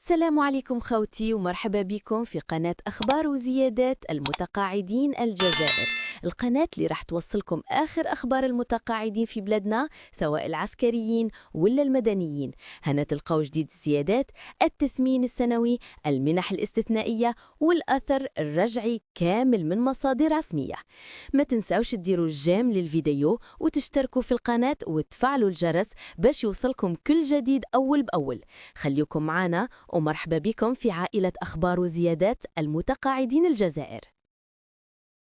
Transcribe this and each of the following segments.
السلام عليكم خوتي ومرحبا بكم في قناة أخبار وزيادات المتقاعدين الجزائر. القناة اللي راح توصلكم آخر أخبار المتقاعدين في بلادنا، سواء العسكريين ولا المدنيين. هنا تلقاو جديد الزيادات، التثمين السنوي، المنح الاستثنائية والأثر الرجعي كامل من مصادر رسمية. ما تنساوش تديروا الجيم للفيديو وتشتركوا في القناة وتفعلوا الجرس باش يوصلكم كل جديد أول بأول. خليكم معنا ومرحبا بكم في عائلة أخبار وزيادات المتقاعدين الجزائر.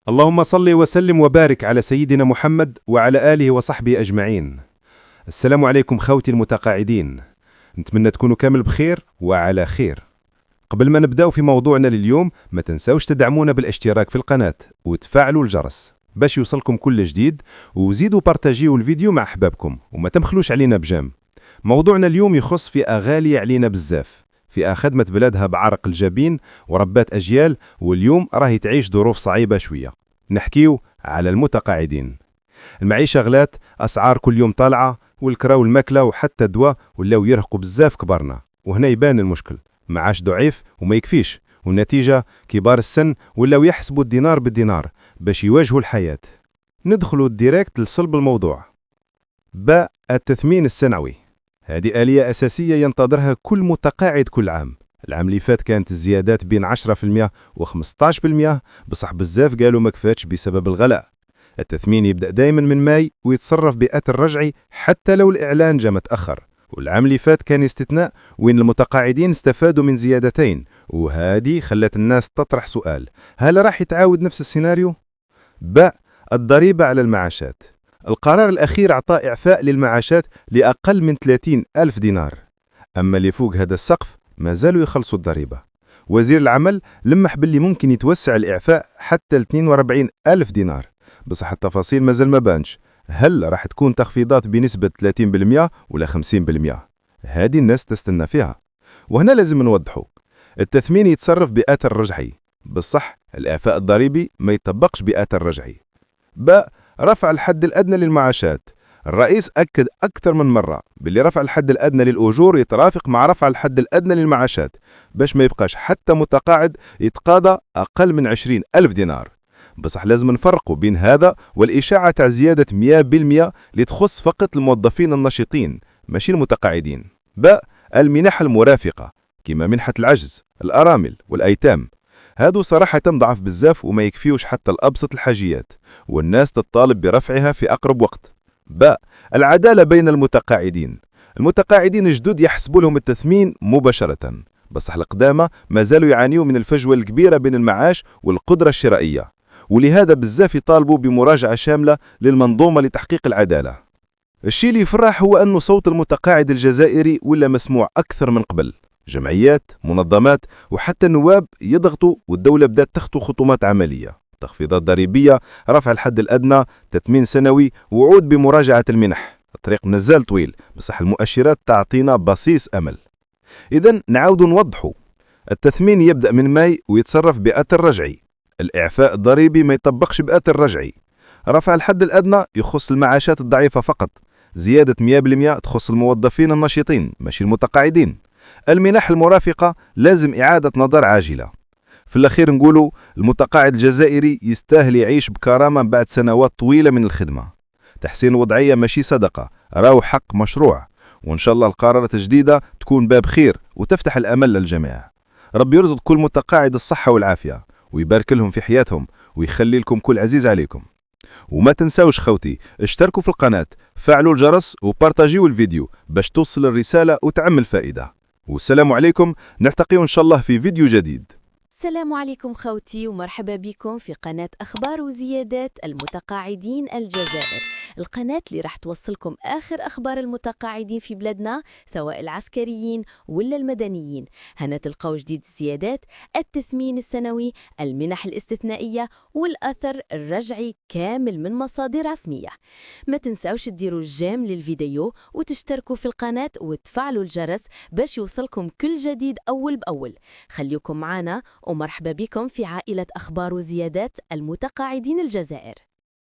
اللهم صل وسلم وبارك على سيدنا محمد وعلى آله وصحبه أجمعين. السلام عليكم خوتي المتقاعدين، نتمنى تكونوا كامل بخير وعلى خير. قبل ما نبداو في موضوعنا لليوم، ما تنساوش تدعمونا بالاشتراك في القناة وتفعلوا الجرس باش يوصلكم كل جديد، وزيدوا بارتاجيو الفيديو مع أحبابكم وما تمخلوش علينا بجام. موضوعنا اليوم يخص فئة غالية علينا بزاف، فئة خدمت بلادها بعرق الجبين وربات أجيال، واليوم راهي تعيش ظروف صعيبة شوية. نحكيو على المتقاعدين. المعيشة غلات، أسعار كل يوم طالعة، والكرا والماكلة وحتى الدواء ولاو يرهقوا بزاف كبارنا. وهنا يبان المشكل، معاش ضعيف وما يكفيش، والنتيجة كبار السن ولاو يحسبوا الدينار بالدينار باش يواجهوا الحياة. ندخلوا ديريكت لصلب الموضوع. باء التثمين السنوي. هذه آلية أساسية ينتظرها كل متقاعد كل عام. العام اللي فات كانت الزيادات بين 10% و 15%، بصح بزاف قالوا ما كفاتش بسبب الغلاء. التثمين يبدأ دايما من ماي ويتصرف بأثر رجعي حتى لو الإعلان جاء متأخر. والعام اللي فات كان استثناء وين المتقاعدين استفادوا من زيادتين، وهذه خلت الناس تطرح سؤال: هل راح يتعاود نفس السيناريو؟ باء الضريبة على المعاشات. القرار الأخير أعطى إعفاء للمعاشات لأقل من 30 ألف دينار، أما اللي فوق هذا السقف ما زالوا يخلصوا الضريبة. وزير العمل لمح باللي ممكن يتوسع الإعفاء حتى ل 42 ألف دينار، بصح التفاصيل مازال ما بانش. هل راح تكون تخفيضات بنسبة 30% ولا 50%؟ هذه الناس تستنى فيها. وهنا لازم نوضحوا، التثمين يتصرف بأثر رجعي، بصح الإعفاء الضريبي ما يطبقش بأثر رجعي. باء رفع الحد الأدنى للمعاشات. الرئيس أكد أكثر من مرة باللي رفع الحد الأدنى للأجور يترافق مع رفع الحد الأدنى للمعاشات، باش ما يبقاش حتى متقاعد يتقاضى أقل من 20 ألف دينار. بصح لازم نفرقوا بين هذا والإشاعة تاع زيادة 100% اللي تخص فقط الموظفين النشطين ماشي المتقاعدين. باء المنح المرافقة، كما منحة العجز، الأرامل والأيتام. هادو صراحة ضعف بزاف وما يكفيوش حتى الأبسط الحاجيات، والناس تطالب برفعها في أقرب وقت. باء العدالة بين المتقاعدين. المتقاعدين الجدد يحسبوا لهم التثمين مباشرة، بصح القدامى ما زالوا يعانيوا من الفجوة الكبيرة بين المعاش والقدرة الشرائية، ولهذا بزاف يطالبوا بمراجعة شاملة للمنظومة لتحقيق العدالة. الشيء اللي يفرح هو أنه صوت المتقاعد الجزائري ولا مسموع أكثر من قبل. جمعيات، منظمات وحتى النواب يضغطوا، والدولة بدأت تخطو خطوات عملية: تخفيضات ضريبية، رفع الحد الأدنى، تثمين سنوي، وعود بمراجعة المنح. الطريق مازال طويل، بصح المؤشرات تعطينا بصيص أمل. إذن نعاود نوضحوا، التثمين يبدأ من ماي ويتصرف بأثر رجعي. الإعفاء الضريبي ما يطبقش بأثر رجعي. رفع الحد الأدنى يخص المعاشات الضعيفة فقط. زيادة 100% تخص الموظفين النشطين ماشي المتقاعدين. المنح المرافقة لازم إعادة نظر عاجلة. في الأخير نقولوا المتقاعد الجزائري يستاهل يعيش بكرامة بعد سنوات طويلة من الخدمة. تحسين الوضعية ماشي صدقة، راهو حق مشروع، وإن شاء الله القرارات الجديدة تكون باب خير وتفتح الأمل للجميع. ربي يرزق كل متقاعد الصحة والعافية ويبارك لهم في حياتهم ويخلي لكم كل عزيز عليكم. وما تنساوش خوتي، اشتركوا في القناة، فعلوا الجرس وبارتاجيوا الفيديو باش توصل الرسالة وتعمل فائدة. والسلام عليكم، نلتقي إن شاء الله في فيديو جديد. السلام عليكم خوتي ومرحبا بكم في قناة أخبار وزيادات المتقاعدين الجزائر. القناة اللي راح توصلكم آخر أخبار المتقاعدين في بلادنا، سواء العسكريين ولا المدنيين. هنا تلقاو جديد الزيادات، التثمين السنوي، المنح الاستثنائية والأثر الرجعي كامل من مصادر رسمية. ما تنساوش تديروا الجيم للفيديو وتشتركوا في القناة وتفعلوا الجرس باش يوصلكم كل جديد أول بأول. خليكم معنا ومرحبا بكم في عائلة أخبار وزيادات المتقاعدين الجزائر.